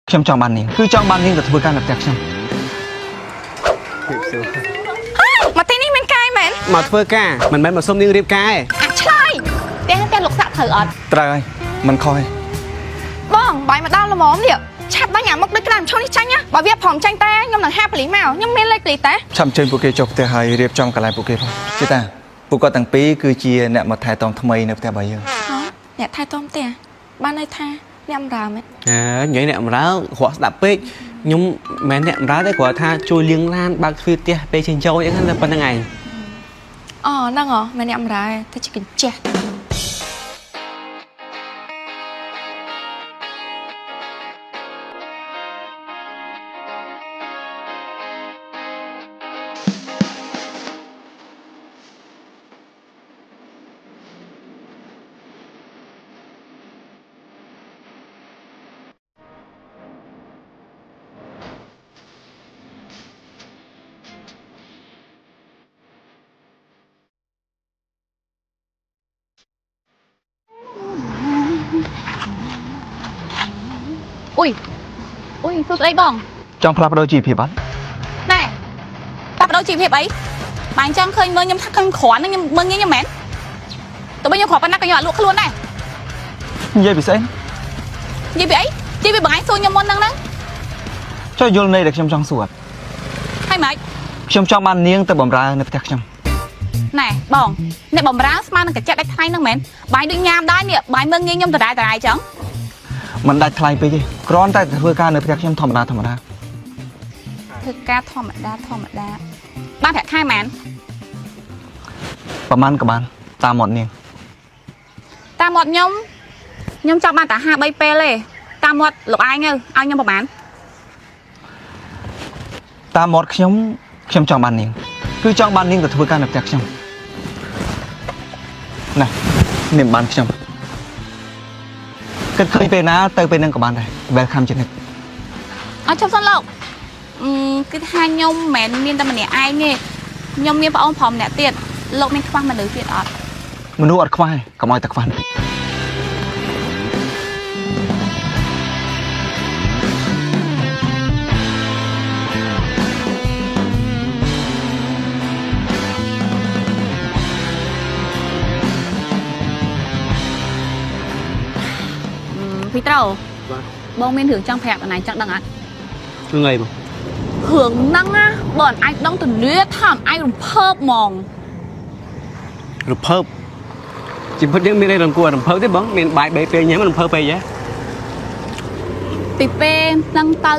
ខ្ញុំចង់បាននាងគឺចង់បាននាងទៅធ្វើការនៅផ្ទះខ្ញុំមកទីនេះមានកាយមែនមកធ្វើការមិនមែនមកសុំនាងរៀបការទេអាឆ្លើយតែលោកសាក់ត្រូវអត់ត្រូវហើយមិនខុសទេបងបាយមកដល់ល្មមនេះឆាប់បាញ់អាមុខដូចក្តាមឈុំនេះចាញ់ណាបើវាព្រមចាញ់តែខ្ញុំនឹងហាប៉លីមកខ្ញុំមានលេខព្រីតែឆាប់អញ្ជើញពួកគេចុះផ្ទះហើយរៀបចំកន្លែងពួកគេផងជិតាពួកគាត់ទាំងពីរគឺជាអ្នកមកថែទាំថ្មីនៅផ្ទះរបស់យើងអ្នកថែទាំផ្ទះបានន័យថាអ្នកបម្រើមែននិយាយអ្នកបម្រើរកស្ដាប់ពេកខ្ញុំមិនអ្នកបម្រើទេគ្រាន់ថាជួយលាងឡានបើកទ្វារផ្ទះពេលចេញចូលអីហ្នឹងប៉ុណ្្នឹងឯងហ្នឹងមែនអ្នកបម្រើតែជាកញ្ចេះអ៊ុយសួស្ដីបងចង់ផ្លាស់ប្ដូរជីវភាពអត់ណែផ្លាស់ប្ដូរជីវភាពអីបាញ់ចង់ឃើញមើលខ្ញុំថាខ្ញុំគ្រាន់ខ្ញុំមើលងាយខ្ញុំមែនតើបើខ្ញុំគ្រាន់ប៉ុណ្ណាក៏ខ្ញុំអត់លក់ខ្លួនដែរនិយាយពីស្អីនិយាយពីអីនិយាយពីបងឯងសួរខ្ញុំមុនហ្នឹងចុះយល់ន័យដែលខ្ញុំចង់សួរអត់ហើយម៉េចខ្ញុំចង់បាននាងទៅបម្រើនៅផ្ទះខ្ញុំណែបងអ្នកបម្រើស្មើនឹងកញ្ចក់ដាច់ថ្លៃហ្នឹងមែនបាយដូចញ៉ាំដែរនេះបាយមើលងាយខ្ញុំដដែលអញ្ចឹងមិនដាច់ថ្លៃពេកទេគ្រាន់តែធ្វើការនៅផ្ទះខ្ញុំធម្មតាធ្វើការធម្មតាបានប្រាក់ខែមែនប្រហែលក៏បានតាមមាត់នាងតាមមាត់ខ្ញុំចង់បានតែ53ពេលទេតាមមាត់លោកឯងឲ្យខ្ញុំប្រហែលតាមមាត់ខ្ញុំចង់បាននាងគឺចង់បាននាងទៅធ្វើការនៅផ្ទះខ្ញុំណែនាងបានខ្ញុំគិតឃើញពេលណាទៅពេលហ្នឹងក៏បានដែរ welcome ជានិច្ចអត់ចុះសិនលោកគឺថាខ្ញុំមិនមែនមានតែម្នាក់ឯងទេខ្ញុំមានប្អូនប្រុសម្នាក់ទៀតលោកមានខ្វះមនុស្សទៀតអត់មនុស្សអត់ខ្វះកុំឲ្យតែខ្វះពីត្រូវបងមានរឿងចង់ប្រាប់អនឯងចង់ដឹងអត់រឿងអីបងរឿងហ្នឹងណាបើអនឯងដឹងទលាថាអនឯងរំភើបហ្មងរំភើបជីវិតយើងមានអីរំគួររំភើបទេបងមានបាយ3ពេលញ៉ាំរំភើបពេកហ៎ពីពេលហ្នឹងទៅ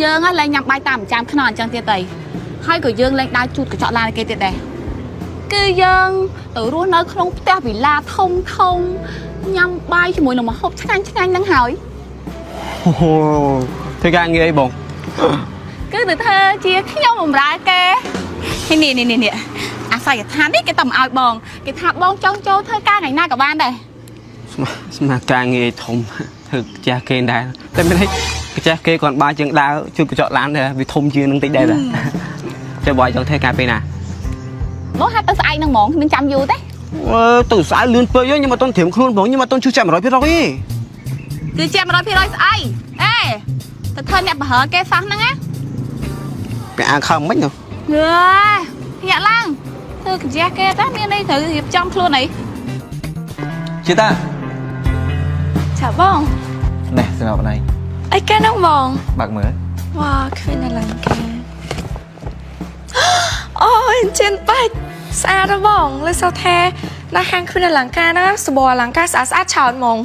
យើងឡើងញ៉ាំបាយតាមចាំខ្នងអញ្ចឹងទៀតទៅហើយក៏យើងឡើងដើរជូតកញ្ចក់ឡានគេទៀតដែរគឺយើងទៅរស់នៅក្នុងផ្ទះវិឡាធំញ៉ាំបាយជាមួយនឹងម្ហូបឆ្ងាញ់ហ្នឹងហើយធ្វើការងារអីបងគឺទៅធ្វើជាខ្ញុំបម្រើគេនេះអាស័យដ្ឋាននេះគេតែមកឲ្យបងគេថាបងចង់ចូលធ្វើការថ្ងៃណាក៏បានដែរស្មាការងារធំធ្វើចាស់គេដែរតែមិនហិចចាស់គេគាត់បាយជាងដើរជួយកញ្ចក់ឡានដែរវាធំជាងនឹងតិចដែរតែបងចង់ធ្វើការពេលណាបងហាត់ទៅស្អែកហ្នឹងហ្មងមិនចាំយូរទេទៅស្អែកលឿនពេកខ្ញុំអត់ទាន់ត្រៀមខ្លួនបងខ្ញុំអត់ទាន់ជឿចាំ 100% ទេគឺចាំ 100% ស្អីទៅធ្វើអ្នកបហើគេសោះហ្នឹងណាពាក់អាវខំមិននោះញាក់ឡើងធ្វើកញ្ចក់គេតាមានអីត្រូវរៀបចំខ្លួនអីជាតាចាបងនេះសម្រាប់ណៃអីគេហ្នឹងបងបើកមើលវ៉ាឃើញឡើងគេអូយចិនបាច់ស្អាតបងលើសថានៅហាងឃើញអលង្ការណាសបអលង្ការស្អាតច្រើនហ្មង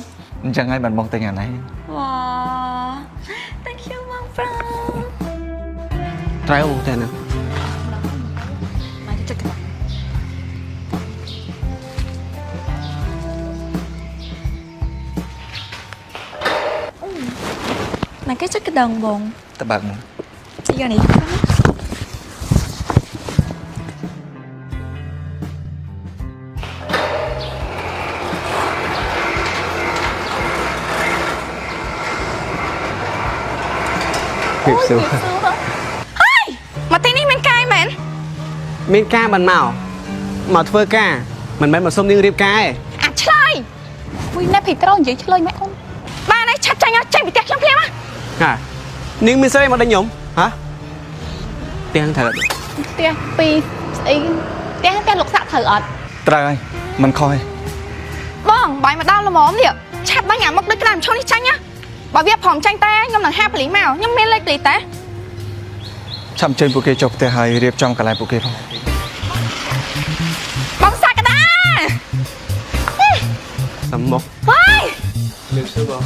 អញ្ចឹងហើយបានបងទិញអានេះវ៉ា thank you បងប្រុសត្រូវតែណាមកចិត្តមកគេចិត្តកដងបងតើបើកមើលយកនេះភាពសួរហើយមកទីនេះមានកាយមែនមានការបានមកធ្វើការមិនមែនមកសុំនាងរៀបការទេអាឆ្លើយ Ui nè thì tao vậy chơi mẹ con ba này chặt chanh á chanh bị tẹt trong kia á nín mình sẽ mà đánh nhúng hả tiền thật tia pi ý tia lục sạ thử ọt ត្រូវហើយមិនខុសទេ បងបាយមកដល់ល្មមនេះឆាប់បាញ់អាមុខដូចក្តាមឈុននេះចាញ់ណាបើវាព្រមចាញ់តែខ្ញុំនឹងហាប៉លីមកខ្ញុំមានលេខព្រីតែ ឆាប់អញ្ជើញពួកគេចុះផ្ទះហើយរៀបចំកន្លែងពួកគេផង បងសាកដា tầm một ហើយ liều sữa bò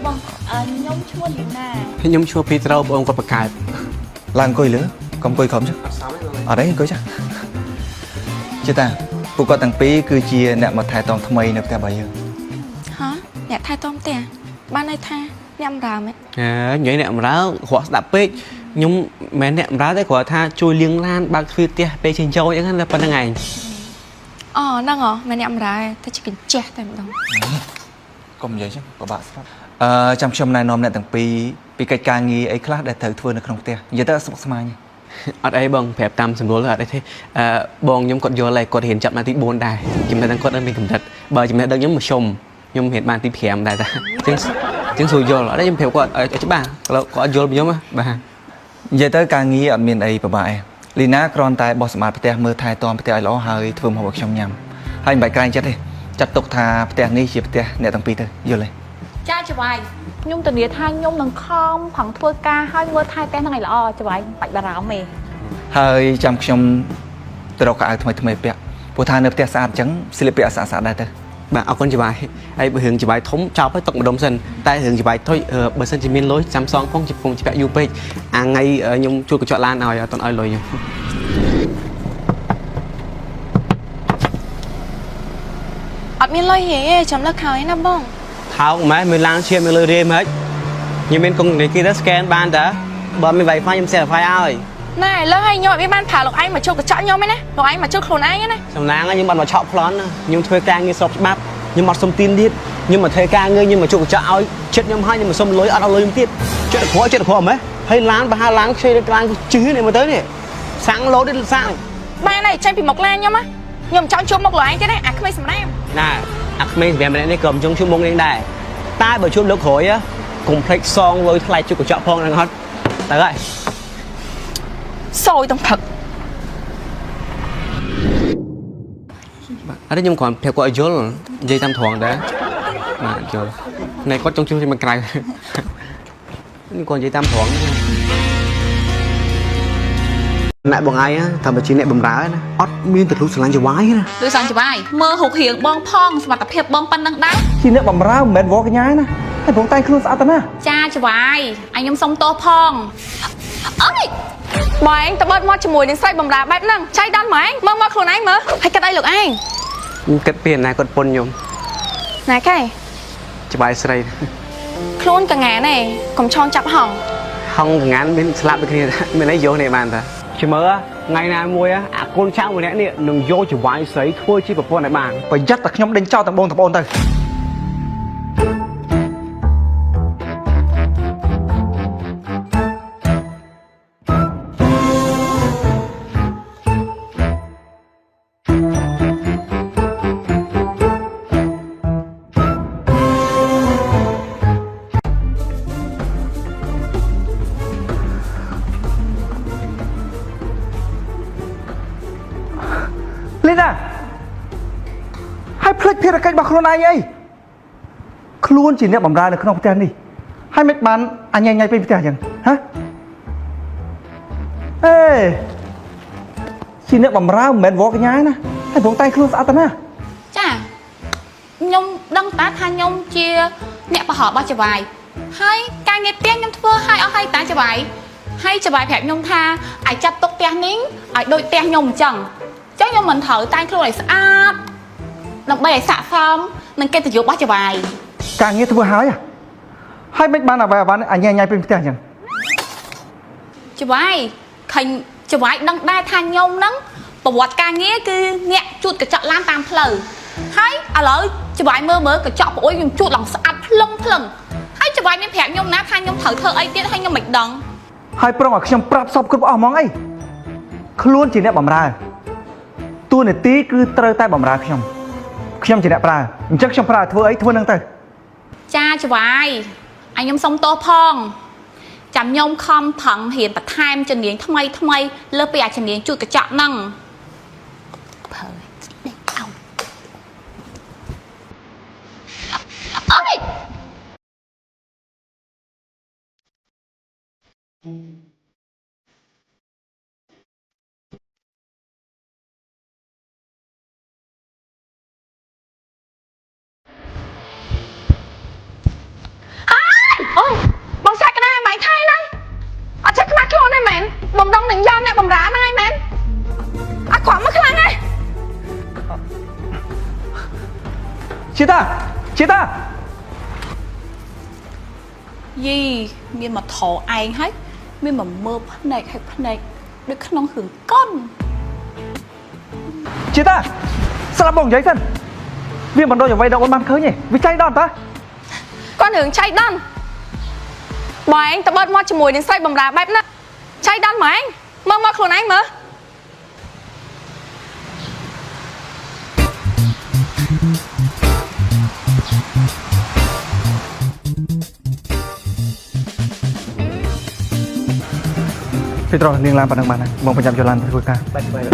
បងខ្ញុំឈ្មោះលីណា nhúng chua Peter ông có bạc cài ឡើងអង្គុយលើកុំអង្គុយខំចុះអត់ទេអង្គុយចាជិតាពួកគាត់ទាំងពីរគឺជាអ្នកមកថែទាំថ្មីនៅផ្ទះរបស់យើង ហ៎អ្នកថែទាំផ្ទះបានន័យថាអ្នកអំរើមែន vậy nè mà đó họ đạp bê nhúng mẹ nè mà đó đấy của tha chui liêng lan bạc phi tia bê trên châu những là phần ngày អូហ្នឹងហ៎មែនអ្នកអំរើតែជិះកញ្ចេះតែម្ដង កុំនិយាយចឹងពិបាកស្ដាប់ចាំខ្ញុំណែនាំអ្នកទាំងពីរពីកិច្ចការងារអីខ្លះដែលត្រូវធ្វើនៅក្នុងផ្ទះនិយាយទៅស្មុគស្មាញ ở đây bằng phép tam sầm lúa là ở đây thế bong nhúng cột vô lại cột hiện chậm là tí bốn đài chìm đang cột đang bên cầm thật bờ chìm đang nhúng một xôm nhúng hiện bàn tí phèm đài ta tiếng sùi vô ở đây nhúng phèo cột ở chỗ bà có vô nhúng á bà និយាយទៅការងារអត់មានអីពិបាកទេលីណាគ្រាន់តែបោះសម្អាតផ្ទះមើលថែទាំផ្ទះឲ្យល្អហើយធ្វើម្ហូបឲ្យខ្ញុំញ៉ាំហើយមិនបាច់ក្រែងចិត្តទេចាត់ទុកថាផ្ទះនេះជាផ្ទះអ្នកទាំងពីរទៅយល់ទេ ចាច្បាយខ្ញុំធានាថាខ្ញុំនឹងខំប្រឹងធ្វើការឲ្យមើលថែផ្ទះហ្នឹងឲ្យល្អច្បាយបាច់បារម្ភទេ ហើយចាំខ្ញុំទៅរកកៅអៅថ្មីៗពាក់ព្រោះថានៅផ្ទះស្អាតអញ្ចឹងស្លៀកពាក់ស្អាតៗដែរទៅ bà ở con chị bài ấy bữa hướng chị bài thống chào với tộc một đồng sân tại hướng chị bài thôi bữa sân chỉ miên lối Samsung phong chị cùng chị bạn UP ngay nhung chui của chợ lan nào toàn ơi lồi nhung អត់មានលុយហេចាំលើកខោឯណាបង tháo máy mình lan chia mình lười đêm hết nhưng bên cùng để kia đã scan ban đã bấm mình vậy file em sẽ file ơi ណែលើឲ្យខ្ញុំអត់មានបានប្រើលោកឯងមកជុកកញ្ចក់ខ្ញុំឯណាលោកឯងមកជុកខ្លួនឯងណា sầm nang nhưng mà chọn plon nhưng thuê ca như sọp bắp nhưng mà xông tin điết nhưng mà thuê ca ngươi nhưng mà chụp chợ ơi chết nhóm hai nhưng mà xông lối ăn lối tiết chuyện được khó mấy hay lán và hai lán chơi cái lán chứ này mà tới này sáng lối đến sáng បានហើយចេញពីមុខឡានខ្ញុំណាខ្ញុំចង់ជួបមុខលោកឯងទេណាអាក្មេងសម្រាប់ nè mình về mình đây cầm trong chung mông lên đây tai bởi chung lớp khối á cùng plek song với thay chụp của chợ phong đang hot tại vậy សយទាំងផឹក ở đây nhưng còn theo gọi dối dây tam thoảng đấy mà trời này có trong chung thì mình cài nhưng còn dây tam thoảng lại bằng ai á thằng bà chị này bầm đá nè ót miên từ lúc sờ lăn cho vái nè ឬសាំងច្បាយមើលហុកហៀងបងផងសមត្ថភាពបងប៉ុណ្ណឹងដែរ ជាអ្នកបំរើមិនមែនវល់កញ្ញាណាហើយបងតែងខ្លួនស្អាតទៅណា ចាច្បាយអញខ្ញុំសុំទោសផងអើយ បើឯងទៅបើកមាត់ជាមួយនឹងស្រីបំរើបែបហ្នឹងចៃដល់ម៉ែឯងមើលមកខ្លួនឯងមើលហើយគិតអីលោកឯង kết tiền này còn pôn nhung ណែកែ cho bài sấy ខ្លួនកងាណែកុំឆោងចាប់ហង không ngán bên slap bên kia bên ấy vô này bàn ta chỉ mơ ngày nào mua á con cháu người nãy nè đừng vô chỉ bài sấy thôi chứ của pôn này bàn ប្រយ័ត្នតែខ្ញុំដេញចោលទាំងបងទៅ លីណាហើយភ្លេចភារកិច្ចរបស់ខ្លួនឯងអីខ្លួនជាអ្នកបម្រើនៅក្នុងផ្ទះនេះហើយមិនបានអញញ៉ៃពេញផ្ទះអញ្ចឹងហ៎អេជាអ្នកបម្រើមិនមែនវល់កញ្ញាណាហើយបងតែងខ្លួនស្អាតទៅណា ចាខ្ញុំដឹងតាថាខ្ញុំជាអ្នកប្រហោរបស់ច្បាយហើយការងារផ្ទះខ្ញុំធ្វើឲ្យអស់ហើយតាច្បាយហើយច្បាយប្រាប់ខ្ញុំថាឲ្យចាត់ទុកផ្ទះនេះឲ្យដូចផ្ទះខ្ញុំអញ្ចឹងខ្ញុំមិនត្រូវតែងខ្លួនឲ្យស្អាតដើម្បីឲ្យស័ក្តិសមនឹងកិត្តិយសរបស់ច្បាយ ការងារធ្វើហើយមិនបានអ្វីអញញ៉ៃពេញផ្ទះអញ្ចឹង ច្បាយឃើញច្បាយដឹងដែរថាខ្ញុំហ្នឹងប្រវត្តិការងារគឺអ្នកជូតកញ្ចក់ឡានតាមផ្លូវហើយឥឡូវច្បាយមើលកញ្ចក់ប្អូនខ្ញុំជូតឡើងស្អាតភ្លឹងហើយច្បាយមានប្រាប់ខ្ញុំណាថាខ្ញុំត្រូវធ្វើអីទៀតហើយខ្ញុំមិនដឹង ហើយប្រុងឲ្យខ្ញុំប្រាប់សពគ្រប់អស់ហ្មងអីខ្លួនជាអ្នកបម្រើតួនាទីគឺត្រូវតែបម្រើខ្ញុំជាអ្នកប្រើអញ្ចឹងខ្ញុំប្រើធ្វើអីធ្វើនឹងទៅ ចាច្បាយអញខ្ញុំសុំទោសផង ចាំញោមខំប្រឹងរៀនបន្ថែមជំនាញថ្មីលើពីអាជំនាញជួយកញ្ចក់ហ្នឹងភើដេកអោអើយអូបងសាច់កណាម៉ៃថៃហ្នឹងអត់ចេះខ្មាស់ខ្លួនទេមែនបំដងនឹងយកអ្នកបំរើហ្នឹងឯងមែនអត់គាត់មកខ្លាំងទេ ជាតា យីមានមកថោឯងហើយមានមកមើលភ្នែកឲ្យភ្នែកដូចក្នុងរឿងកុន ជាតាស្លាប់បងនិយាយសិនវាមិនដូចអ្វីដល់អូនបានឃើញទេវាចៃដន្យតា គាត់រឿងឆៃដន់បើឯងទៅបត់មកជាមួយនឹងស្រីបំរើបែបហ្នឹងឆៃដន់មកឯងមើលខ្លួនឯងមើល ពីត្រង់នាងឡានប៉ុណ្ណឹងបានហើយបងប្រចាំយកឡានទៅធ្វើការបាយបាយ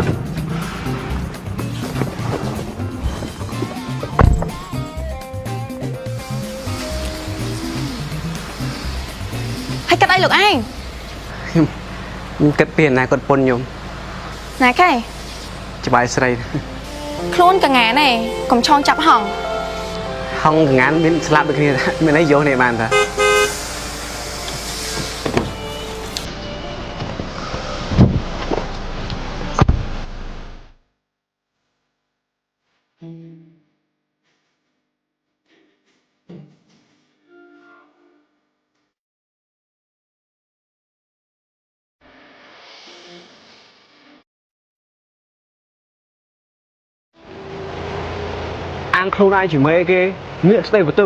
ហើយកាត់អីលោកឯង ខ្ញុំគិតពីអនាគតប៉ុនខ្ញុំ ណាគេ ច្បាយស្រី ខ្លួនកងានឯងកុំឆងចាប់ហង ហងកងានមានស្លាប់ដូចគ្នាមានអីយកនេះបានតា អាងខ្លួនឯងជាមួយគេងាកស្ដីបន្ទោ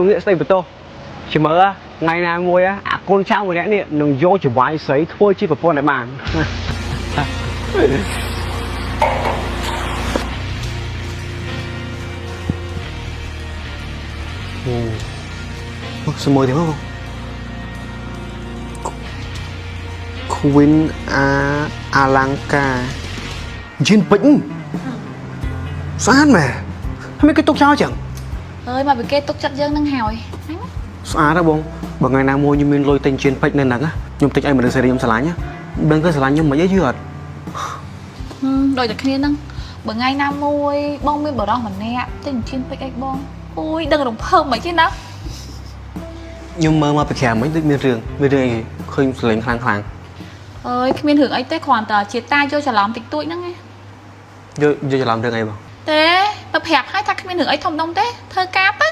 ជាមើលថ្ងៃណាមួយអាកូនចៅម្នាក់នេះនឹងយកចង្វាយស្រីធ្វើជាប្រពន្ធឲ្យបានអូសមមួយទេមកQueen អាឡង្ការជីនពេញស្អាតមែនทำไมគេទុកចោលចឹង អើយមកពីគេទុកចិត្តយើងនឹងហើយ ស្អាតហ៎បងបើថ្ងៃណាមួយខ្ញុំមានលុយទិញជៀនពេជ្រនៅហ្នឹងខ្ញុំទិញឲ្យមនុស្សសេរីខ្ញុំស្រឡាញ់ដឹងគេស្រឡាញ់ខ្ញុំមិនអីយឺអត់ ដូចតែគ្នាហ្នឹងបើថ្ងៃណាមួយបងមានបរោះម្នាក់ទិញជៀនពេជ្រអីបងអូយដឹងរំភើបមិនទេណា ខ្ញុំមើលមកពីក្រៅមិនដូចមានរឿងអីឃើញស្រឡាញ់ខ្លាំង អើយគ្មានរឿងអីទេគ្រាន់តែជាតាយកច្រឡំតិចតួចហ្នឹងឯង យកច្រឡំរឿងអីបង ទេទៅប្រាប់ឲ្យថាគ្មានរឿងអីធំដុំទេធ្វើការទៅ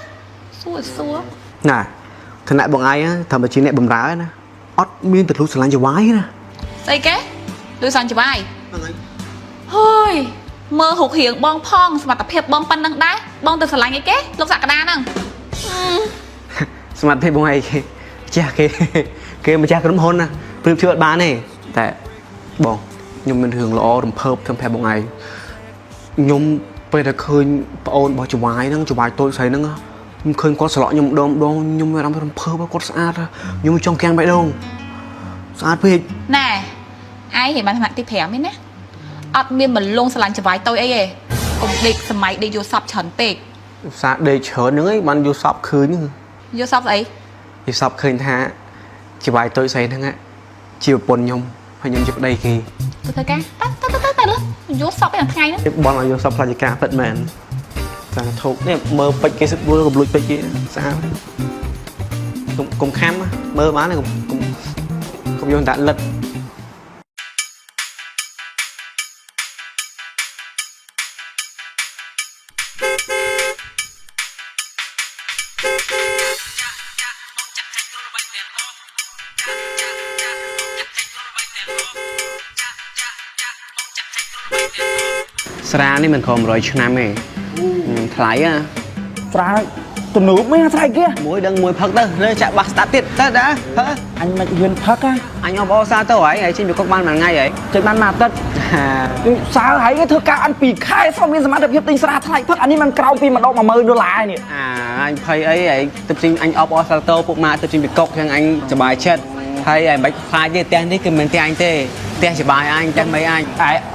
សួរ ណាឋានៈបងឯងថាបើជាអ្នកបំរើណាអត់មានទលុះស្រឡាញ់ចវាយណា ស្អីគេដូចសាញ់ច្បាយហើយមើលហុករៀងបងផងសមត្ថភាពបងប៉ុណ្ណឹងដែរបងទៅស្រឡាញ់អីគេលោកសក្តាហ្នឹង សមត្ថភាពបងឯងចាស់គេម្ចាស់ក្រុមហ៊ុនណាព្រៀបធៀបអត់បានទេតែបងខ្ញុំមានរឿងល្អរំភើបធ្វើប្រាប់បងឯងខ្ញុំពេលតែឃើញប្អូនរបស់ចវាយហ្នឹងចវាយតូចស្រីហ្នឹងខ្ញុំឃើញគាត់ស្រឡក់ខ្ញុំដងខ្ញុំមានអារម្មណ៍រំភើបគាត់ស្អាតខ្ញុំចង់កាំងបេះដូងស្អាតពេក ណែឯងហេបានថ្នាក់ទី5ហ្នឹងណាអត់មានមលងស្រឡាញ់ច្បាយតូចអីទេកុំដេកសម័យដេកយកសពច្រើនពេក សាដេកច្រើនហ្នឹងឯងបានយកសពឃើញហ្នឹង យកសពស្អី យកសពឃើញថាចវាយតូចស្រីហ្នឹងជាប្រពន្ធខ្ញុំហើយខ្ញុំជាប្តីគេ ទៅធ្វើការទៅលើយកសពឯថ្ងៃហ្នឹង បនឲ្យយកសពផ្លាច់ការពិតមែនចាធុកនេះមើលពេជ្រគេសិតវល់កំលួចពេជ្រគេស្អាតកុំខំមើលបានកុំយកដាក់លិត ស្រានេះមិនខំ100ឆ្នាំទេថ្លៃហ៎ ស្រាទំនើបមែនស្រាគេ មួយដឹងមួយផឹកទៅលើចាក់បាសស្តាប់ទៀតទៅតា អញមិនហ៊ានផឹក អញអបអសាទៅហើយចេញពីគុកបានមួយថ្ងៃហើយ ចេញបានមួយអាទិត្យសើហើយគេធ្វើការអន់2ខែសោះមានសមត្ថភាពទិញស្រាថ្លៃផឹកអានេះមិនក្រៅពីម្ដង$10000នេះ អញភ័យអីហើយទៅចេញអញអបអសាទៅពុកម៉ាទៅចេញពីគុកចឹងអញសប្បាយចិត្តហ ហើយឯមិនខ្លាចទេផ្ទះនេះគឺមិនផ្ទះអញទេផ្ទះច្បាយអញផ្ទះមីអញ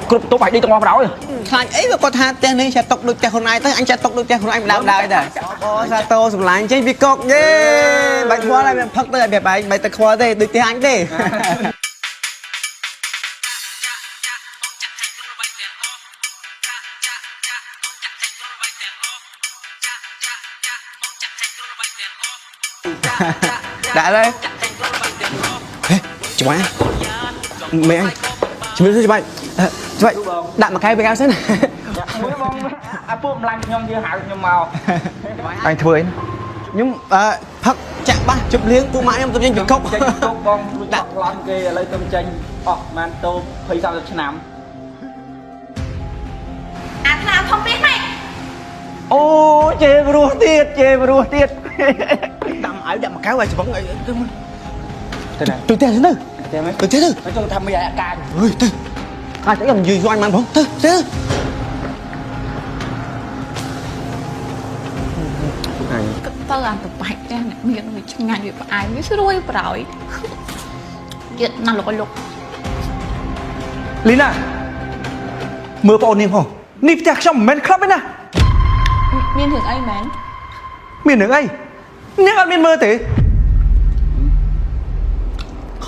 គ្រប់តុបឲ្យđi ទាំងអស់ប្រោយ ខ្លាចអីក៏គាត់ថាផ្ទះនេះចាត់ຕົកដូចផ្ទះខ្លួនឯងទៅអញចាត់តុកដូចផ្ទះខ្លួនឯងម្ដងដែរអូសាតោសម្លាញ់ចេញពីកុកយេបាច់ខ្វល់ហើយមិនផឹកទៅឲ្យបែបឯងមិនទៅខ្វល់ទេដូចផ្ទះអញទេ đã đây chụp anh mẹ anh chụp anh chụp anh đạn một cái với cao xếp này anh thưa ấy nhưng phật chạm ba chụp liếng tụ mãi em tụi nhanh bị cốc đặt lon kia lấy tôm chanh man tô thấy sao được nắm nào không biết mày ô chê mà rùa tiệt đâm ở đâm một cái vào vẫn thế này từ tiền đến từ tiền từ nói chung thăm bây giờ ca ơi từ ai sẽ làm gì cho anh mang không từ từ tao làm tập bạch nha miệng người trong ngành việc ai biết rồi rồi chuyện nào là lục Lina mưa bọn niềm hổ nịp chạc trong men club ấy nè miên thường ấy mến miền nước ấy nhưng ăn miền mơ thế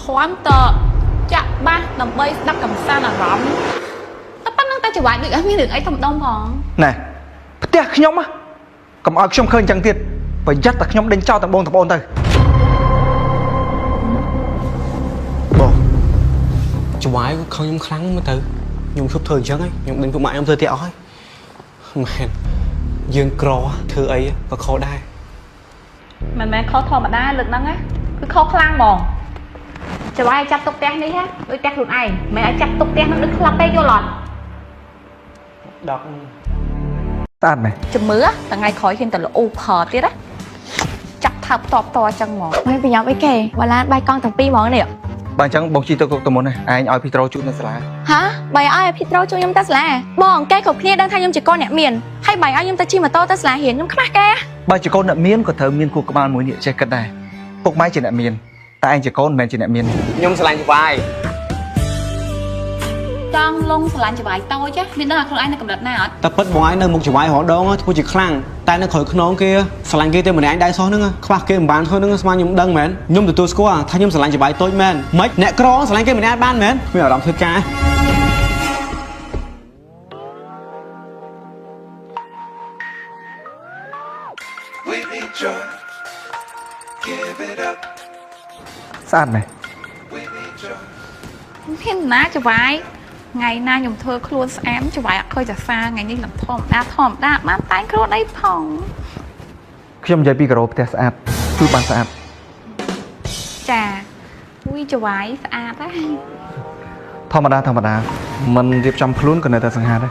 khoám tờ chặt ba đầm bay đắp cầm sa là rõm tao bắt năng ta chỉ bài được ở miên được ấy thầm đông hòn này tiếc nhóm á cầm ở trong khơi chẳng thiệt phải dắt tạc nhóm đánh trao tạc bôn thôi bộ chú bái không nhung kháng mới từ nhung sụp thời chứ ấy nhung định tụ mãi em thơ tẹo ấy mẹ dương cro thơ ấy có khó đai mẹ khó thò mà đa lực năng á cứ khó khăn mòn cho ai chặt tục đen đi ha đôi chặt luôn ai mẹ chặt tục đen nó đứng lắp đây vô lọt đọc tan này chùm mứa là ngày khỏi hiện tại là u phở tiết á chặt thập tọp to chân mỏไม่ไปยอมไอ้แก่เวลาใบกองตั้งปีหมอเนี่ย bạn chẳng bóng chi tôi muốn này anh oi Petro chút nữa sẽ là ฮะใบอ้อยพี่โตรจูยมตัสแลบ้องแกกับพี่ดังทายยมจีก้อนเนี่ยเมียนให้ใบอ้อยยมตะชีมาโตตัสแลเห็นยมขมาแก bạn chỉ con nợ miên của thơ miên của các bạn mối địa chơi cất này bốc máy chỉ nợ miên tại anh chỉ con men chỉ nợ miên nhung sẽ làm chú bái con lông là làm cho bài tôi chứ miên đó là con anh là cầm đợt nào ta bất bói nơi một chú bái họ đó cô chỉ khăng tay nó khỏi nón kia sẽ làm kia tên mình anh đại so nữa khoa kia mình bán thôi nữa mà nhung đăng mến nhung từ tôi score thay nhung sẽ làm chú bái tôi men mấy nè cro sẽ làm kia mình ăn ban mến bây giờ làm thưa ca sát này miên ná cho bài ngày nay nhung thơ luôn em cho bài khơi chả xa ngày đi làm thòm đa mang tay khô đây phòng khi em chơi Petro thì sát chú bạn sát trà ui cho bài xa đấy thầm đa mình điệp trong luôn còn này ta sang hà đấy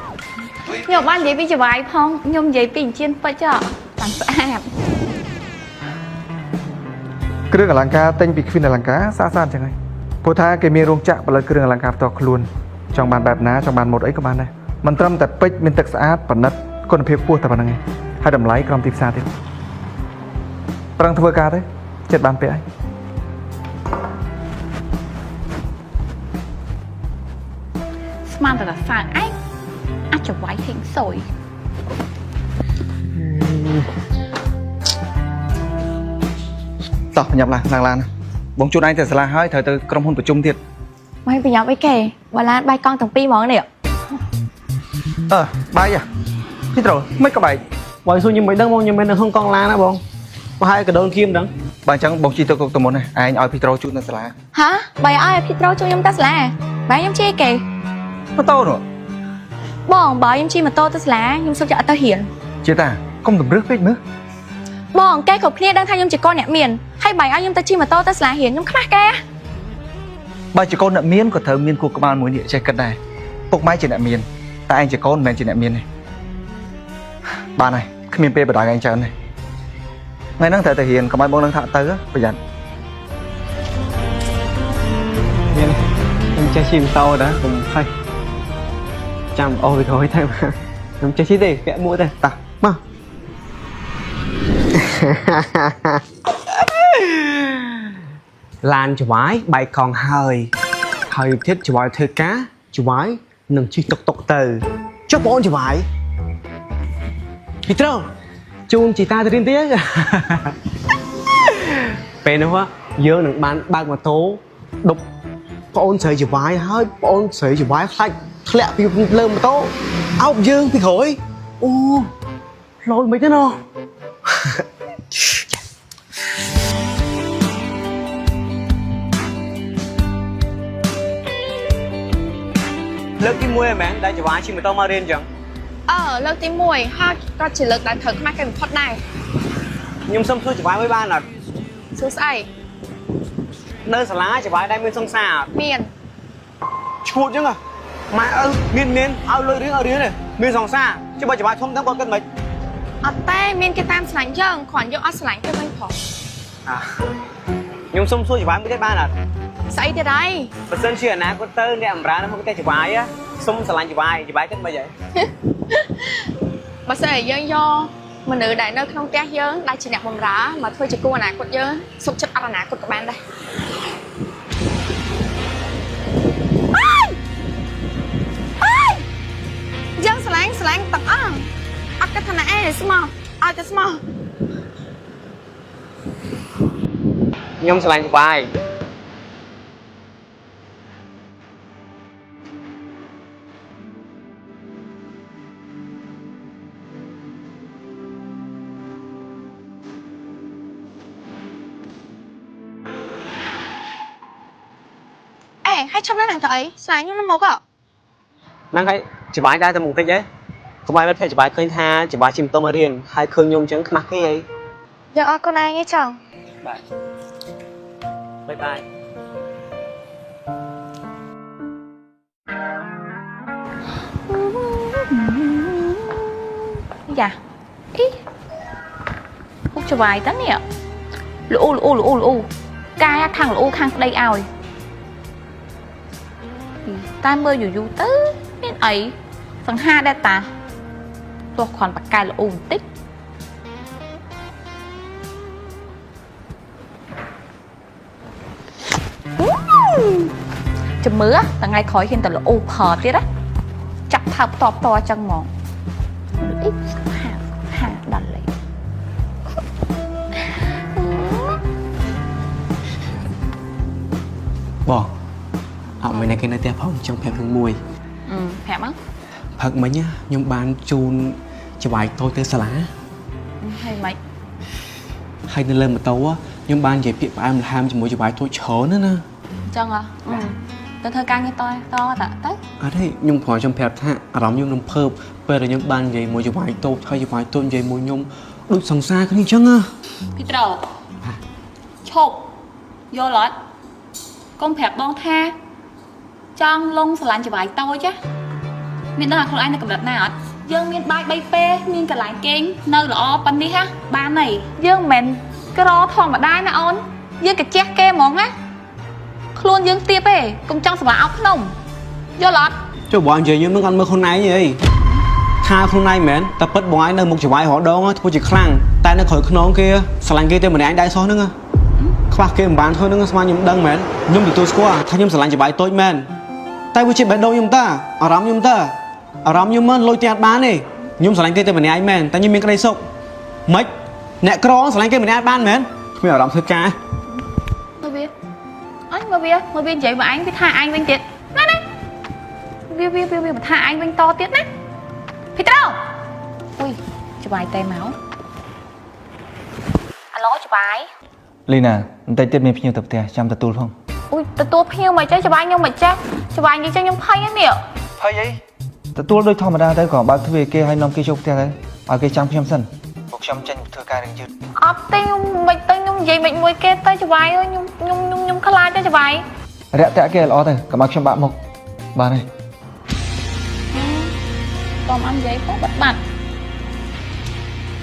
nhiều bạn vậy bây giờ bài phong nhung vậy tiền chiên phải cho làm xa cái đường ở làng cá tên bị phim ở làng cá xa chẳng ấy phố tha cái miếng rong chạ và cái đường ở làng cá to luôn trong bàn bẹp ná trong bàn một ấy các bạn này mình trâm tập pích mình tật sát và nứt con phê cua tập bàn này hai đầm lái cầm tiếp xa tiếp đang thưa ca đấy chết bàn pẽ mang là phản ấy ăn cho quái thịnh sổiต่อnhập là làng lan bóng chút anh thì sẽ là hai thời từ trong hôn của chung thiệt ไม่ไปยอมไอ้แก่เวลาใบกองตั้งปีหมอเนี่ย bay à Petro mấy các bạn bói xui nhưng mấy đăng bông nhưng mấy đăng không con la nữa bông có hai cái đồn kim đắng bạn chẳng bóng chi tôi muốn này anh oi Petro chút nữa sẽ là ฮะใบอ้อยพี่โตรจูยมตัสแลใบยมชีแก nó to nữa บ้องใบยมชีมาโตตัสแลยมสุจะตะเหียน chia ta không tầm rước phết nữa บ้องแกกับพี่ดังทายยมจีก้อนเนี่ยเมียนให้ใบอ้อยยมตะชีมาโตตัสแลเห็นยมขมาแก bạn chỉ con nợ miên của thơ miên của các bạn mối địa chơi cất này bốc máy chỉ nợ miên tại anh chỉ con men chỉ nợ miên này bạn này khi miên pe bật đài anh chờ này ngày năng thể hiện có mấy bông năng thạ tới bây giờ em chơi chim tàu đó cùng hay chăm ôi thôi thay mà em chơi chi đi vẽ mũi đây ta mà lan chả vái bay còn hơi hơi thiết chả vái thưa cá chả vái nâng chi tục tục từ cho bọn chả vái Peter chun chỉ ta riêng tiếc bên đó á dương đừng bán bạc mà tố đục bọn sợi chả vái hơi bọn sợi chả vái lạnh lẹ vì lơm mà tố áo dương thì khỏi ô lôi mấy thế nàoលើកទី1ហ្នឹងមែនដែលចង្វាយឈីម៉ូតូមករៀនអញ្ចឹង លើកទី1ហើយក៏ជាលើកដែលត្រូវខ្មាស់គេបំផុតដែរ ខ្ញុំសុំធ្វើចង្វាយមួយបានអត់ សួស្អី នៅសាលាចង្វាយដែរមានសង្សារអត់ មាន ឈួតអញ្ចឹងម៉ែឪមានឲ្យលុយរៀនឲ្យរៀនទេមានសង្សារជិះបើចង្វាយធំទាំងគាត់គិតមិន អត់ទេមានគេតាមឆ្លាញ់យើងគ្រាន់យើងអត់ឆ្លាញ់គេវិញផង ខ្ញុំសុំសួរចង្វាយមួយទៀតបានអត់ ស្អីទៀតហើយ បើសិនជាអនាគតទៅអ្នកអំរានៅក្នុងផ្ទះចង្វាយសុំស្រឡាញ់ចង្វាយគិតមិនហី បើសិនជាយើងយកមនុស្សដែលនៅក្នុងផ្ទះយើងដែលជាអ្នកបម្រើមកធ្វើជាគូអនាគតយើងសុខចិត្តអត់អនាគតក៏បានដែរយើងឆ្លាញ់ទាំងអស់អត់គិតថាណាអេស្មោះឲ្យតែស្មោះ ខ្ញុំស្រឡាញ់ចង្វាយ ហើយឈប់នៅណាទៅអីស្លាញ់ខ្ញុំមកហ្នឹងហើយចង្វាយដែរតែមួយតិចទេកុំឲ្យមិត្តភក្តិចង្វាយឃើញថាចង្វាយជិះម៉ូតូមករៀនហើយឃើញខ្ញុំអញ្ចឹងខ្មាស់គេអី យើងអរគុណឯងឯងចង់ បាយបាយ យ៉ាអីពុកច្បាយតានេះលូកាយខាងលូខាងប្តីឲ្យតែមើលយូរទៅមានអីសង្ហាដែរតាទោះគ្រាន់បកកែលូបន្តិចចាំមើលថ្ងៃក្រោយហ៊ានតែលូផើទៀតណាចាប់ថើបតបតអញ្ចឹងហ្មងអីហាដល់លេបងអត់មានអ្នកគេនៅផ្ទះផងចង់ប្រាប់រឿងមួយ ប្រាប់មក ផឹកមិញខ្ញុំបានជូនចង្វាយតូចទៅសាលា ហើយម៉េច ហើយនៅលើម៉ូតូខ្ញុំបាននិយាយពាក្យផ្អែមល្ហែមជាមួយចង្វាយតូចច្រើនណា អញ្ចឹងទៅធ្វើការងារតទៅ អត់ទេខ្ញុំគ្រាន់ចង់ប្រាប់ថាអារម្មណ៍ខ្ញុំរំភើបពេលដែលខ្ញុំបាននិយាយមួយចង្វាយតូចហើយចង្វាយតូចនិយាយមួយខ្ញុំដូចសង្សារគ្នាអញ្ចឹង ពីត្រូវឈប់យល់អត់កុំប្រាប់បងថាចង់លងស្រឡាញ់ចង្វាយតូចមានដឹងថាខ្លួនឯងនៅកម្រិតណាអត់យើងមានបាយ3ពេលមានកន្លែងគេងនៅល្អប៉ុណ្នេះបានហើយយើងមិនមែនក្រធម្មតាណាអូនយើងកាជះគេហ្មងណាខ្លួនយើងទៀបទេកុំចង់សម្រាប់អោបភ្នំយល់អត់ចុះបងនិយាយខ្ញុំនឹងអត់មើលខ្លួនឯងទេថាខ្លួនឯងមែនតែពិតបងឯងនៅមុខចង្វាយរហដងធ្វើជាខ្លាំងតែនៅក្រោយខ្នងគេស្រឡាញ់គេតែម្នាក់ឯងដែរសោះហ្នឹងខ្វះគេមិនបានធ្វើហ្នឹងស្មានខ្ញុំដឹងមែនខ្ញុំទទួលស្គាល់ថាខ្ញុំស្រឡាញ់ចង្វាយតូចមែនតែវាជាបេះដូងខ្ញុំតាអារម្មណ៍ខ្ញុំតាអារម្មណ៍ខ្ញុំមិនលុយទេអត់បានទេខ្ញុំស្រឡាញ់គេតែម្នាក់ឯងមែនតែខ្ញុំមានក្តីសុខម៉េចអ្នកក្រស្រឡាញ់គេម្នាក់បានមែនគ្មានអារម្មណ៍ធ្វើការមើលវាអញមើលវានិយាយមកអញវាថាអញវិញទៀតណាវាមកថាអញវិញតទៀតណាពីត្រូវអុយច្បាយតែមកអាឡូច្បាយ លីណាបន្តិចទៀតមានភ្ញៀវទៅផ្ទះចាំទទួលផង អុយទទួលភ្ញៀវមិនចេះច្បាយខ្ញុំមិនចេះច្បាយនិយាយចឹងខ្ញុំភ័យហ្នឹងនេះភ័យអីទទួលដូចធម្មតាទៅក៏បើកទ្វារគេឲ្យនាំគេចូលផ្ទះទៅឲ្យគេចាំខ្ញុំសិនពួកខ្ញុំចេញធ្វើការរៀងយឺត អត់ទេខ្ញុំមិនទៅខ្ញុំនិយាយមិនមួយគេទៅច្បាយអើយខ្ញុំខ្លាចទេច្បាយ រាក់តាក់គេល្អទៅកុំឲ្យខ្ញុំបាក់មុខបានទេ កុំអញនិយាយផងបាត់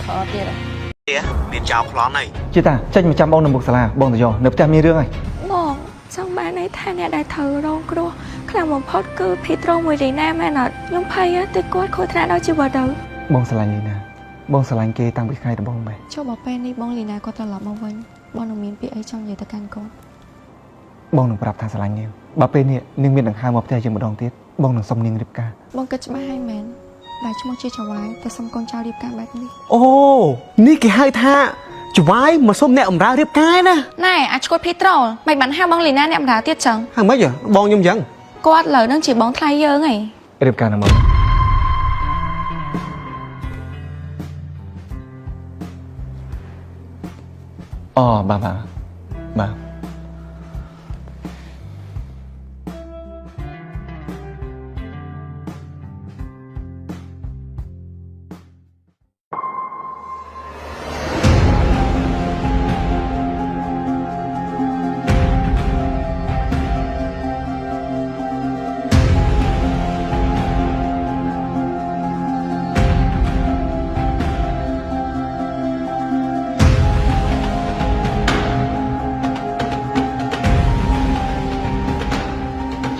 ខអត់ទៀតមានចោលប្លន់ហើយ ជីតាចេញមកចាំបងនៅមុខសាលាបងទៅយកនៅផ្ទះមានរឿងហើយ បងចង់បានន័យថាអ្នកដែលត្រូវរងគ្រោះខ្លាំងបំផុតគឺភីត្រូមួយរីណាមែនអត់ខ្ញុំភ័យតែគាត់ខូចថ្នាក់ដល់ជីវិតទៅ បងស្រឡាញ់លីណាបងស្រឡាញ់គេតាំងពីថ្ងៃដំបូងបែប ចុះបើពេលនេះបងលីណាគាត់ត្រឡប់មកវិញបងនឹងមានពាក្យអីចង់និយាយទៅកាន់គាត់ បងនឹងប្រាប់ថាស្រឡាញ់នាងបើពេលនេះនាងមានដង្ហើមមកផ្ទះយើងម្ដងទៀតបងនឹងសុំនាងរៀបការ បងគិតច្បាស់ហើយមែនដែលឈ្មោះជាចៅហ្វាយតែសុំកូនចៅរៀបការបែបនេះ អូនេះគេហៅថាច្បាយមកសុំអ្នកបម្រើរៀបការណា ណែអាចឈួតភីត្រូលមិនបានហៅបងលីណាអ្នកបម្រើទៀតចឹង ហាម៉េចបងខ្ញុំចឹង គាត់លើនឹងជាបងថ្លៃយើងហី រៀបការនឹងមកអូបាទ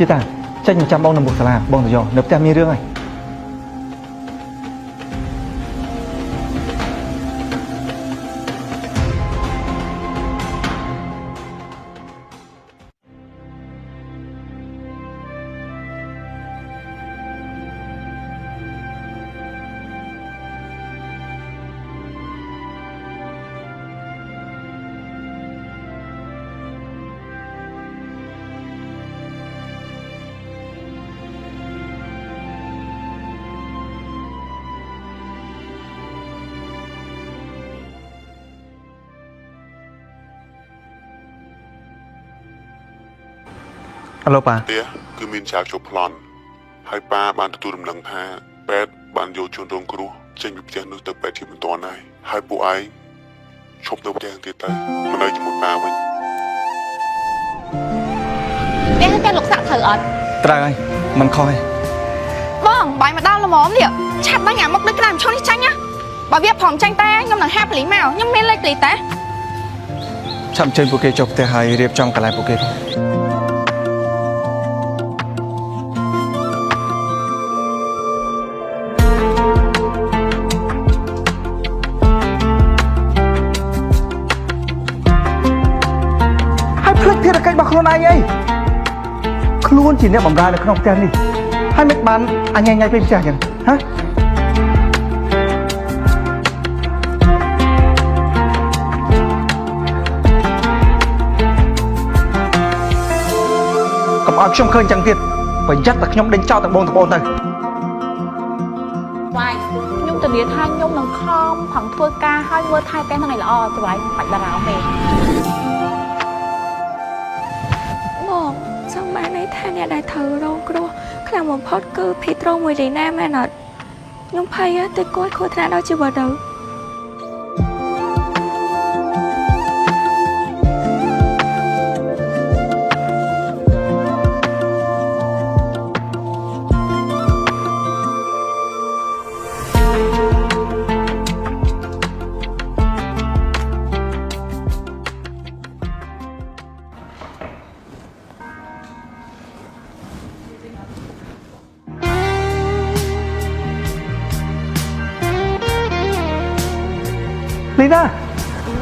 ជីតាចេញមកចាំបងនៅមុខសាលាបងទៅយកនៅផ្ទះមានរឿងហើយ Alo bà គឺមានចៅចូលប្លន់ហើយប៉ាបានទទួលដំណឹងថាពេទ្យបានយកជនរងគ្រោះចេញពីផ្ទះនោះទៅពេទ្យជាមិនទាន់ហើយពួកឯងឈប់នៅផ្ទះទៀតទៅមិននៅជាមួយប៉ាវិញ តែលោកសាក់ត្រូវអត់ ត្រូវហើយមិនខុសទេ បងបាយមកដល់ល្មមនេះឆាប់បាញ់អាមុខដូចក្តាមឈុននេះចាញ់ណាបើវាព្រមចាញ់តែខ្ញុំនឹងហាប់លីមកខ្ញុំមានលេខលីតែ ឆាប់អញ្ជើញពួកគេចុះផ្ទះហើយរៀបចំកន្លែងពួកគេ ផ្លិចភារកិច្ចរបស់ខ្លួនឯងអីខ្លួនជាអ្នកបម្រើនៅក្នុងផ្ទះនេះហើយមិនបានអញញ៉ៃពេកផ្ទះចឹងហ៎កុំឲ្យខ្ញុំឃើញចឹងទៀតប្រយ័ត្នតែខ្ញុំដេញចោលទាំងបងទាំងប្អូនទៅ វាយខ្ញុំធានាថាខ្ញុំនឹងខំប្រឹងធ្វើការឲ្យមើលថែតែហ្នឹងឲ្យល្អច្បាយបាច់បារម្ភទេ បងចង់បានន័យថាអ្នកដែលត្រូវរងគ្រោះខ្លាំងបំផុតគឺភីត្រូមួយរីណាមែនអត់ខ្ញុំភ័យតែគាត់ខូចថ្នាក់ដល់ជីវិតទៅ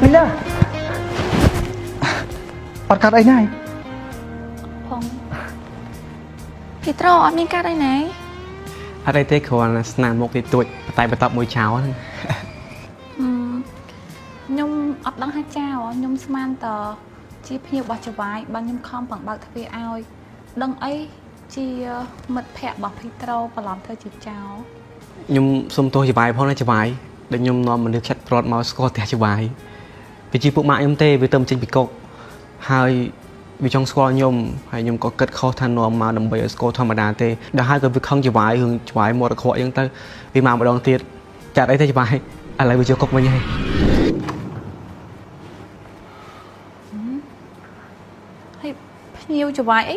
លីណាអត់កាត់អីណាយ ផង ភីត្រូអត់មានកាត់អីណា អត់ទេគ្រាន់ស្នាមមុខទីទួចតែបន្ទាប់មួយចោលហ្នឹង ខ្ញុំអត់ដឹងថាចៅខ្ញុំស្មានតជាភ្ញៀវរបស់ច្បាយបានខ្ញុំខំប្រឹងបើកទ្វារឲ្យដឹងអីជាមិត្តភ័ក្តិរបស់ភីត្រូបន្លំធ្វើជាចៅ ខ្ញុំសុំទោសច្បាយផងណាច្បាយដែលខ្ញុំនាំមនុស្សឆាត់ប្រត់មកស្គាល់ផ្ទះច្បាយវាជាពួកម៉ាក់ខ្ញុំទេវាទៅចេញពីកុកហើយវាចង់ស្គាល់ខ្ញុំហើយខ្ញុំក៏គិតខុសថានាំមកដើម្បីឲ្យស្គាល់ធម្មតាទេដល់ហើយក៏វាខឹងច្បាយរឿងច្បាយមករកអញ្ចឹងទៅវាមកម្ដងទៀតចាត់អីទៅច្បាយឥឡូវវាចូលកុកវិញហើយ ហើយភ្ញៀវច្បាយអី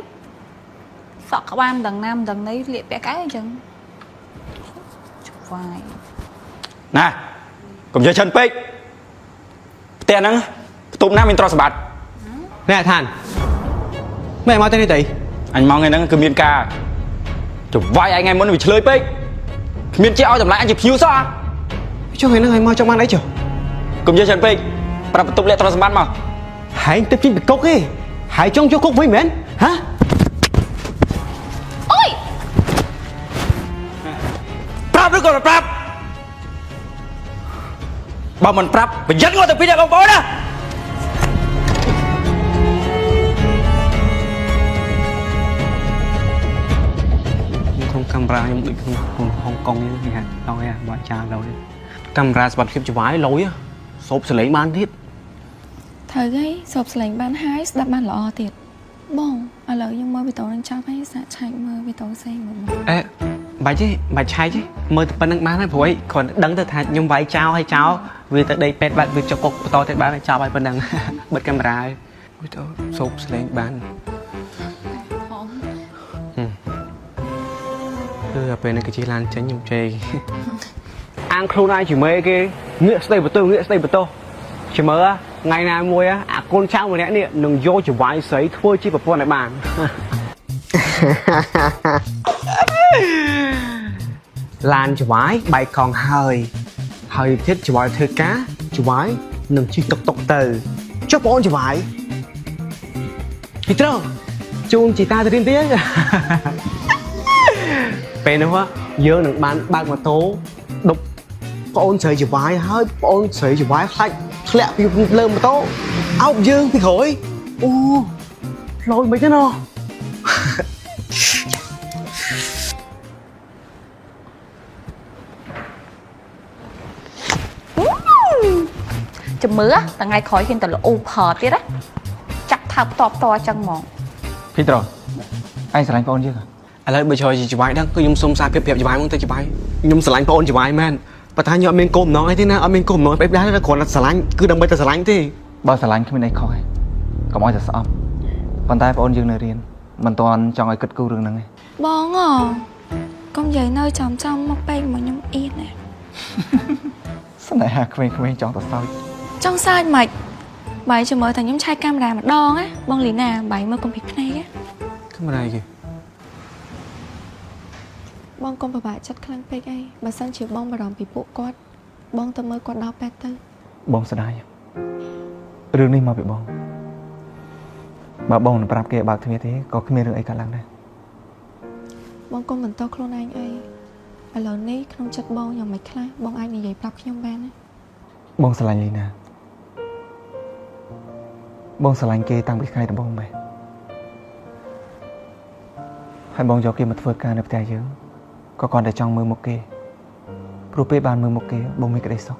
សក់ក្បាលមិនដឹងណាមិនដឹងណីលាកពាក់កែអញ្ចឹងច្បាយ ណាកុំយកឈិនពេកផ្ទះហ្នឹងផ្ទុំណាមានទ្រព្យសម្បត្តិ ណែឋានម៉ែមកទៅនេះទៅ អញមកថ្ងៃហ្នឹងគឺមានការចវាយឯងថ្ងៃមុនវាឆ្លើយពេកគ្មានជាឲ្យតម្លៃអញជាភៀវសោះ ចុះថ្ងៃហ្នឹងឲ្យមកចង់បានអីចុះ កុំយកឈិនពេកប្រាប់បន្ទប់លាក់ទ្រព្យសម្បត្តិមក ហែងទៅពីកុកទេ Hải trong cho cúc với mến hả? Ôi Prap nữa còn là prap. Bà mình prap và dẫn ngồi từ phía nhà bóng bối đó. Không camera nhưng bị không Hong Kong như thế này đâu nha bạn cha đâu đi camera sập khiếp cho vái lối á sộp xử lý ban thiết ធ្វើអីសពស្លេងបានហើយស្ដាប់បានល្អទៀតបងឥឡូវខ្ញុំមើលវីដេអូនឹងចប់ហើយសាកឆែកមើលវីដេអូផ្សេងមើលបង ê bài chứ bài trai chứ mơ từ bên năng bán hay phối còn đăng từ thạch nhung váy trao hay cháu vì từ đây pet bạn vì cho cục to tới bán chào bài bên đằng bật camera ấy sộp xử lý ban ហង cứ bên này cái chi lan tránh nhung chê ăn khâu này chỉ mấy cái nghĩa stay bờ tô chỉ mơ ngày nào mua á con cháu một nét nè đừng vô chỉ vái sấy thôi chi vào này bàn lan chỉ vái bài còn hơi thiết chỉ vái thưa cá chỉ vái đừng chi tục từ cho bọn chỉ vái thì trâu chuông chỉ ta từ tiên tiếng bên đó á dơ đừng bán bạc mà tố đục con sợi chỉ vái hơi con sợi chỉ vái khách lẹ vì lơ mà tố áo dương thì khỏi ô lôi mấy cái nó ចាំមើលថ្ងៃក្រោយហ៊ានទៅអូផើទៀតណាចាក់ថើបតបតអញ្ចឹងហ្មង Peter, anh sẽ đánh con chưa? ឥឡូវបើជួយជាវាយដឹងគឺខ្ញុំសុំសារភាពជាវាយមកទៅជាវាយខ្ញុំស្រឡាញ់បងអូនជាវាយមែនប៉ុន្តែខ្ញុំអត់មានគោលបំណងអីទេណាអត់មានគោលបំណងបែបដែរគ្រាន់តែស្រឡាញ់គឺដើម្បីតែស្រឡាញ់ទេ Bao sẽ đánh khi mình đây khỏi. Có mọi giờ sợ. Còn tay bọn dương nơi riêng. Mình toàn trong ai cất cứu rừng này. បងកុំនិយាយនៅចំមកពេកមកខ្ញុំអៀនណា Sao này hạt mình chọn tao sao? ចង់សើចមិនបាយចាំមើលតែខ្ញុំឆែកកាមេរ៉ាម្ដងណាបងលីណាបាយមើលកុំភ្លេចភ្នែកណា គឺមិនដែរគេ បងកុំពិបាកចិត្តខ្លាំងពេកអីបើសិនជាបងបារម្ភពីពួកគាត់បងទៅមើលគាត់ដល់ពេទ្យទៅ Bông sẽ đai. Rừng này mà bị bông. Bà bông nó bạp kia bạc thế thế có cái miếng rừng ấy cả lăng đây. បងកុំបន្តខ្លួនឯងអីឥឡូវនេះក្នុងចិត្តបងយ៉ាងម៉េចខ្លះបងអាចនិយាយប្រាប់ខ្ញុំបានណា Bông sẽ lành gì nè. Bông sẽ lành kia tăng bị khai được bông mày. Hai bông cho kia mà vượt ca được tay chứ. Có còn để trong mưa một kia. Pro bê bàn mưa một kia bông mấy cái đây sốc.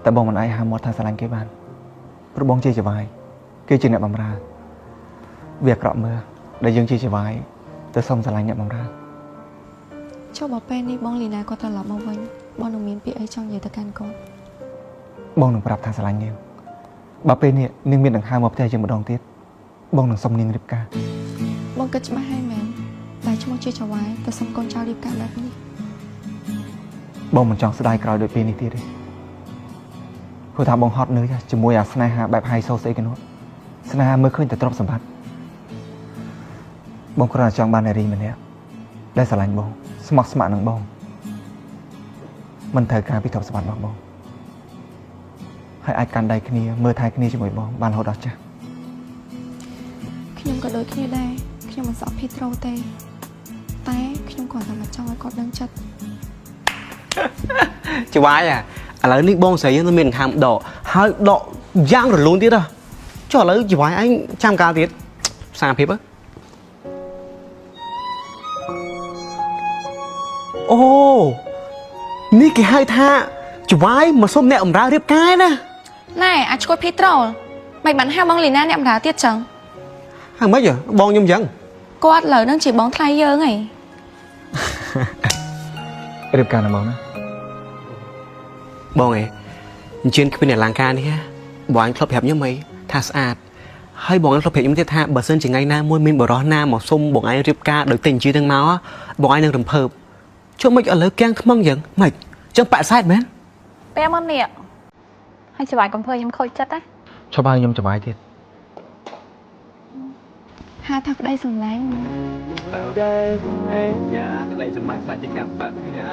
Tại bông mình ai ham một thằng sẽ lành kia bàn. Pro bông chơi chỉ vài. Kia chỉ nè bằng ra. Việc rọ mưa. Để dương chơi chỉ vài. Tới xong sẽ lành nhận bằng ra. ចុះបើពេលនេះបងលីណាគាត់ត្រឡប់មកវិញបងនឹងមានពាក្យអីចង់និយាយទៅកាន់គាត់ Bông đừng bạp thằng sẽ lành nhiều. Bà bên này nhưng miền đằng hai một tay chân một đòn tiết. Bông đừng xong niên rịp ca. បងគិតច្បាស់ហើយមែនតែឈ្មោះជាចៅហ្វាយតែសុំកូនចៅរៀបការបែបនេះ Bông mình chọn sẽ đai còi đôi bên này tiết đi. Hồi thảo bông hot nữa chứ mùi à sna hà bẹp hay sâu xây cái nốt. Sna hà mới khơi từ trọc sầm bát. Bông có là chọn ban này đi mình nè. Đây sẽ lành bông. Smart smart nâng bông. Mình thời ca bị thọc sầm bát bằng bông. Hãy ai can đây kia mơ thai kia cho mỗi bông ban hậu đó cha. ខ្ញុំក៏ដូចគ្នាដែរខ្ញុំមិនសក់ភីត្រូទេតែខ្ញុំគ្រាន់តែមកចង់ឲ្យគាត់ដឹងចិត្ត ជាវាយឥឡូវនេះបងស្រីnóមានខាងដកហើយដកយ៉ាងរលូនទៀតហ៎ចុះឥឡូវជាវាយអញចាំកាលទៀតសារភាពអូនេះគេហៅថាជាវាយមកសុំអ្នកអំរើរៀបការណា ណែអាចឈួតភីត្រូមិនបានហៅបងលីណាអ្នកបម្រើទៀតចឹង ហើយមិនបងខ្ញុំចឹង គាត់លើនឹងជាបងថ្លៃយើងហី Rịp ca nào bông á. បងឯងអញ្ជើញគ្មានអ្នកឡើងការនេះបងអញធ្លាប់ប្រាប់ខ្ញុំអីថាស្អាតហើយបងអញធ្លាប់ប្រាប់ខ្ញុំទៀតថាបើសិនជាថ្ងៃណាមួយមានបរិះណាមកសុំបងឯងរៀបការដោយតែអញ្ជើញទាំងមកបងឯងនឹងរំភើបជុំមិនឥឡូវកាំងថ្មឹងចឹងមិនចឹងប៉ាក់សែតមែន ពេលមកនេះហើយច្បាយកុំធ្វើខ្ញុំខូចចិត្តណា Cho bao nhiêu cho vài tiết. ហាថាប្តីស្រឡាញ់ đây dạ cái này sân mạch bạn chỉ cảm bạn nhá